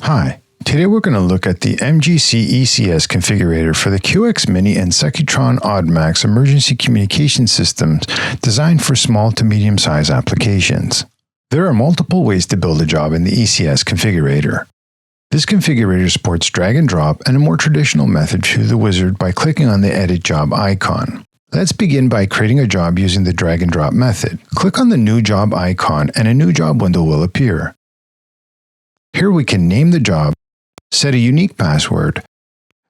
Hi, today we're going to look at the MGC ECS configurator for the QX Mini and Secutron AUDMAX emergency communication systems designed for small to medium-sized applications. There are multiple ways to build a job in the ECS configurator. This configurator supports drag and drop and a more traditional method through the wizard by clicking on the Edit Job icon. Let's begin by creating a job using the drag and drop method. Click on the New Job icon and a new job window will appear. Here we can name the job, set a unique password,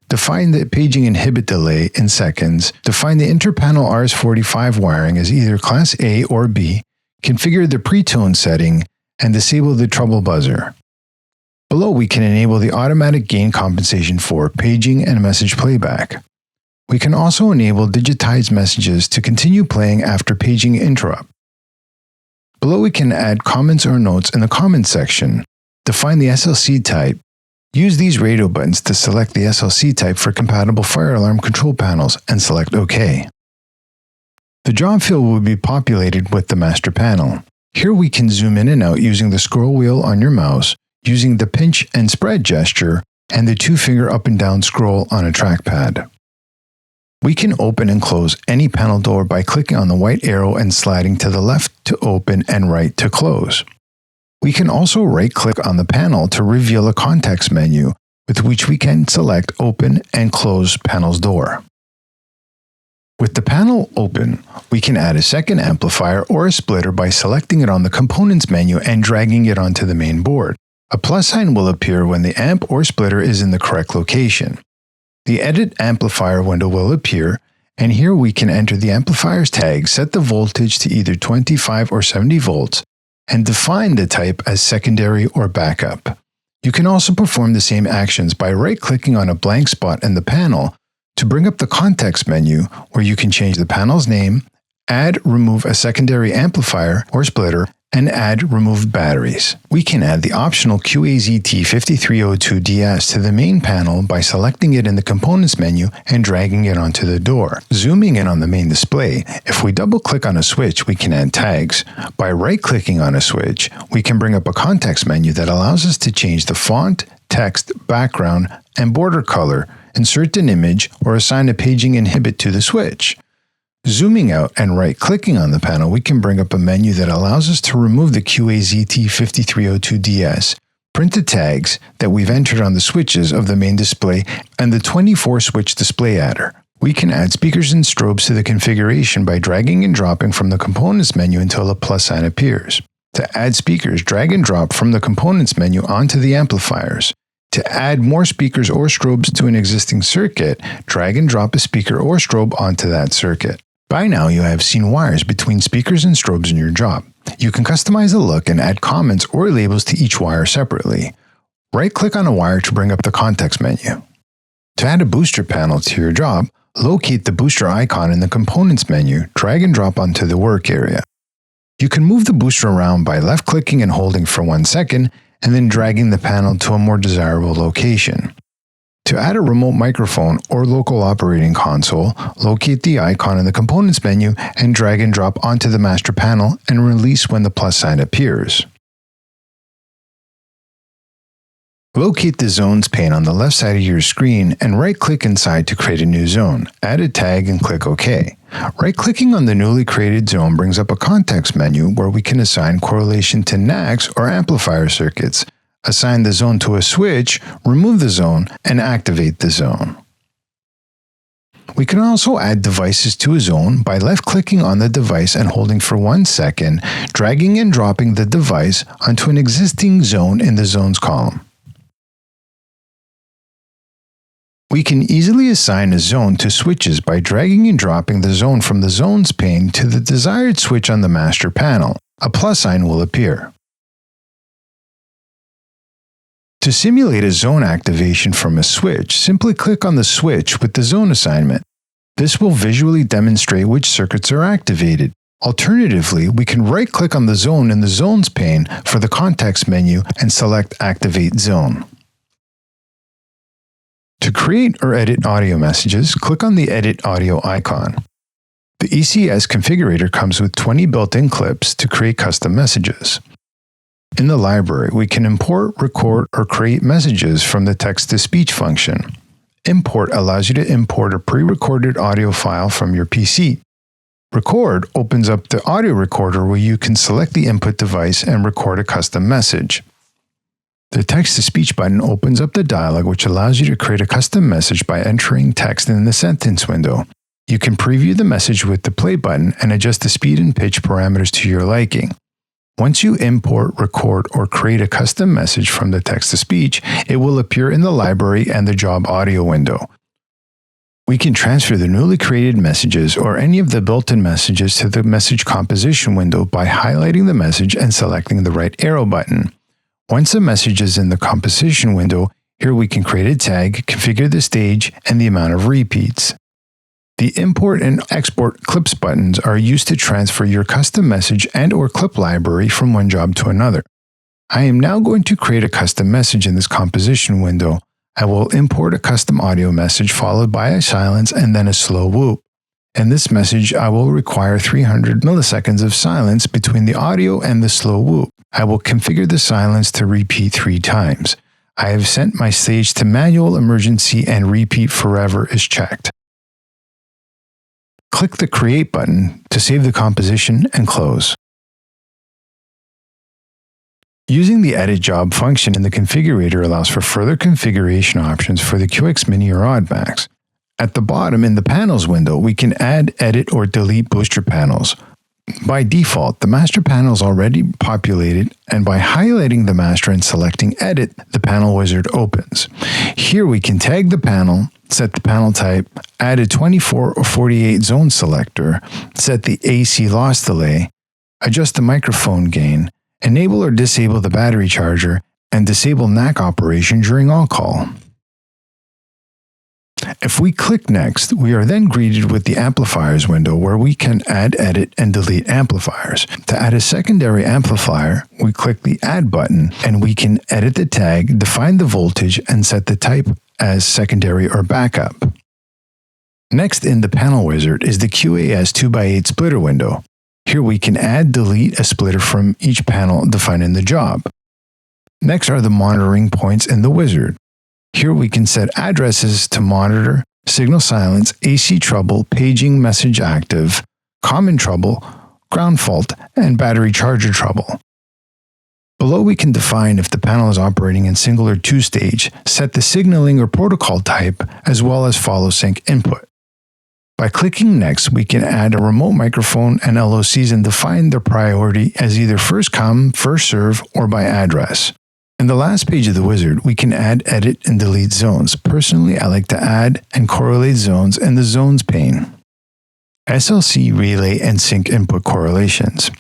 define the paging inhibit delay in seconds, define the interpanel RS-45 wiring as either Class A or B, configure the pre-tone setting, and disable the trouble buzzer. Below we can enable the automatic gain compensation for paging and message playback. We can also enable digitized messages to continue playing after paging interrupt. Below we can add comments or notes in the comments section. Define the SLC type. Use these radio buttons to select the SLC type for compatible fire alarm control panels and select OK. The job field will be populated with the master panel. Here we can zoom in and out using the scroll wheel on your mouse, using the pinch and spread gesture, and the two-finger up and down scroll on a trackpad. We can open and close any panel door by clicking on the white arrow and sliding to the left to open and right to close. We can also right-click on the panel to reveal a context menu with which we can select Open and Close Panel's Door. With the panel open, we can add a second amplifier or a splitter by selecting it on the Components menu and dragging it onto the main board. A plus sign will appear when the amp or splitter is in the correct location. The Edit Amplifier window will appear, and here we can enter the amplifier's tag, set the voltage to either 25 or 70 volts, and define the type as secondary or backup. You can also perform the same actions by right-clicking on a blank spot in the panel to bring up the context menu where you can change the panel's name, remove a secondary amplifier or splitter, and add removed batteries. We can add the optional QAZT5302DS to the main panel by selecting it in the Components menu and dragging it onto the door. Zooming in on the main display, if we double-click on a switch, we can add tags. By right-clicking on a switch, we can bring up a context menu that allows us to change the font, text, background, and border color, insert an image, or assign a paging inhibit to the switch. Zooming out and right-clicking on the panel, we can bring up a menu that allows us to remove the QAZT5302DS, print the tags that we've entered on the switches of the main display, and the 24-switch display adder. We can add speakers and strobes to the configuration by dragging and dropping from the Components menu until a plus sign appears. To add speakers, drag and drop from the Components menu onto the amplifiers. To add more speakers or strobes to an existing circuit, drag and drop a speaker or strobe onto that circuit. By now, you have seen wires between speakers and strobes in your job. You can customize the look and add comments or labels to each wire separately. Right-click on a wire to bring up the context menu. To add a booster panel to your job, locate the booster icon in the Components menu, drag and drop onto the work area. You can move the booster around by left-clicking and holding for 1 second, and then dragging the panel to a more desirable location. To add a remote microphone or local operating console, locate the icon in the Components menu and drag and drop onto the master panel and release when the plus sign appears. Locate the Zones pane on the left side of your screen and right-click inside to create a new zone. Add a tag and click OK. Right-clicking on the newly created zone brings up a context menu where we can assign correlation to NACs or amplifier circuits, assign the zone to a switch, remove the zone, and activate the zone. We can also add devices to a zone by left-clicking on the device and holding for 1 second, dragging and dropping the device onto an existing zone in the Zones column. We can easily assign a zone to switches by dragging and dropping the zone from the Zones pane to the desired switch on the master panel. A plus sign will appear. To simulate a zone activation from a switch, simply click on the switch with the zone assignment. This will visually demonstrate which circuits are activated. Alternatively, we can right-click on the zone in the Zones pane for the context menu and select Activate Zone. To create or edit audio messages, click on the Edit Audio icon. The ECS configurator comes with 20 built-in clips to create custom messages. In the library, we can import, record, or create messages from the text-to-speech function. Import allows you to import a pre-recorded audio file from your PC. Record opens up the audio recorder where you can select the input device and record a custom message. The text-to-speech button opens up the dialog which allows you to create a custom message by entering text in the sentence window. You can preview the message with the play button and adjust the speed and pitch parameters to your liking. Once you import, record, or create a custom message from the text-to-speech, it will appear in the library and the job audio window. We can transfer the newly created messages or any of the built-in messages to the message composition window by highlighting the message and selecting the right arrow button. Once the message is in the composition window, here we can create a tag, configure the stage, and the amount of repeats. The import and export clips buttons are used to transfer your custom message and/or clip library from one job to another. I am now going to create a custom message in this composition window. I will import a custom audio message followed by a silence and then a slow whoop. In this message, I will require 300 milliseconds of silence between the audio and the slow whoop. I will configure the silence to repeat 3 times. I have set my stage to manual, emergency, and repeat forever is checked. Click the Create button to save the composition and close. Using the Edit Job function in the configurator allows for further configuration options for the QX Mini or AUDMAX. At the bottom in the Panels window, we can add, edit, or delete booster panels. By default, the master panel is already populated, and by highlighting the master and selecting Edit, the panel wizard opens. Here we can tag the panel, set the panel type, add a 24 or 48 zone selector, set the AC loss delay, adjust the microphone gain, enable or disable the battery charger, and disable NAC operation during on-call. If we click Next, we are then greeted with the Amplifiers window where we can add, edit, and delete amplifiers. To add a secondary amplifier, we click the Add button and we can edit the tag, define the voltage, and set the type as secondary or backup. Next in the panel wizard is the QAS 2x8 splitter window. Here we can add, delete a splitter from each panel defined in the job. Next are the monitoring points in the wizard. Here we can set addresses to monitor, signal silence, AC trouble, paging message active, common trouble, ground fault, and battery charger trouble. Below we can define if the panel is operating in single or two-stage, set the signaling or protocol type, as well as follow sync input. By clicking Next, we can add a remote microphone and LOCs and define their priority as either first come, first serve, or by address. In the last page of the wizard, we can add, edit, and delete zones. Personally, I like to add and correlate zones in the Zones pane. SLC, relay, and sync input correlations.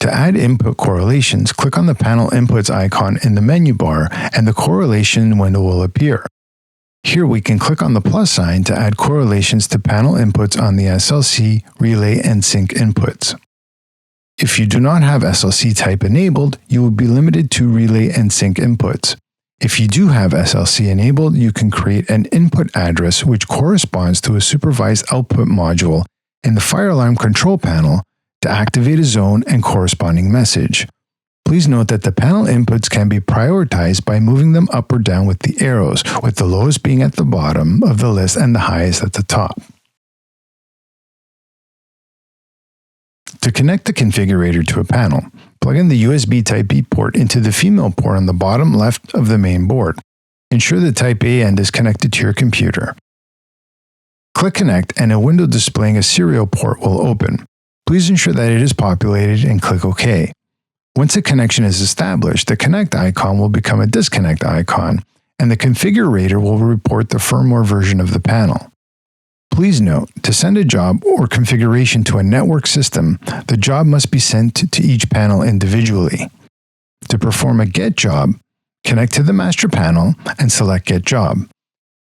To add input correlations, click on the panel inputs icon in the menu bar and the correlation window will appear. Here we can click on the plus sign to add correlations to panel inputs on the SLC, relay, and sync inputs. If you do not have SLC type enabled, you will be limited to relay and sync inputs. If you do have SLC enabled, you can create an input address which corresponds to a supervised output module in the fire alarm control panel to activate a zone and corresponding message. Please note that the panel inputs can be prioritized by moving them up or down with the arrows, with the lowest being at the bottom of the list and the highest at the top. To connect the configurator to a panel, plug in the USB Type-B port into the female port on the bottom left of the main board. Ensure the Type-A end is connected to your computer. Click Connect and a window displaying a serial port will open. Please ensure that it is populated and click OK. Once a connection is established, the Connect icon will become a Disconnect icon, and the configurator will report the firmware version of the panel. Please note, to send a job or configuration to a network system, the job must be sent to each panel individually. To perform a Get Job, connect to the master panel and select Get Job.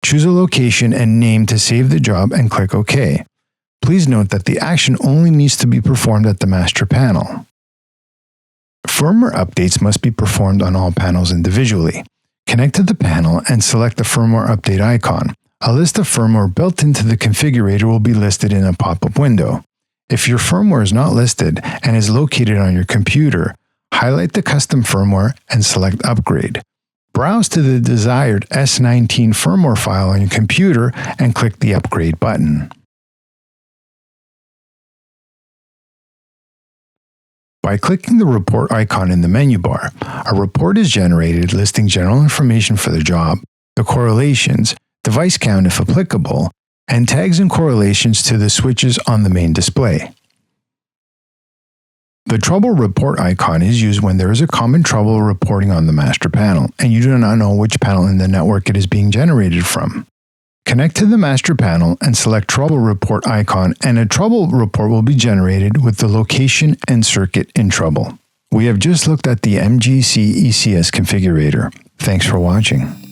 Choose a location and name to save the job and click OK. Please note that the action only needs to be performed at the master panel. Firmware updates must be performed on all panels individually. Connect to the panel and select the firmware update icon. A list of firmware built into the configurator will be listed in a pop-up window. If your firmware is not listed and is located on your computer, highlight the custom firmware and select Upgrade. Browse to the desired S19 firmware file on your computer and click the Upgrade button. By clicking the report icon in the menu bar, a report is generated listing general information for the job, the correlations, device count if applicable, and tags and correlations to the switches on the main display. The trouble report icon is used when there is a common trouble reporting on the master panel, and you do not know which panel in the network it is being generated from. Connect to the master panel and select Trouble Report icon, and a trouble report will be generated with the location and circuit in trouble. We have just looked at the MGC ECS configurator. Thanks for watching.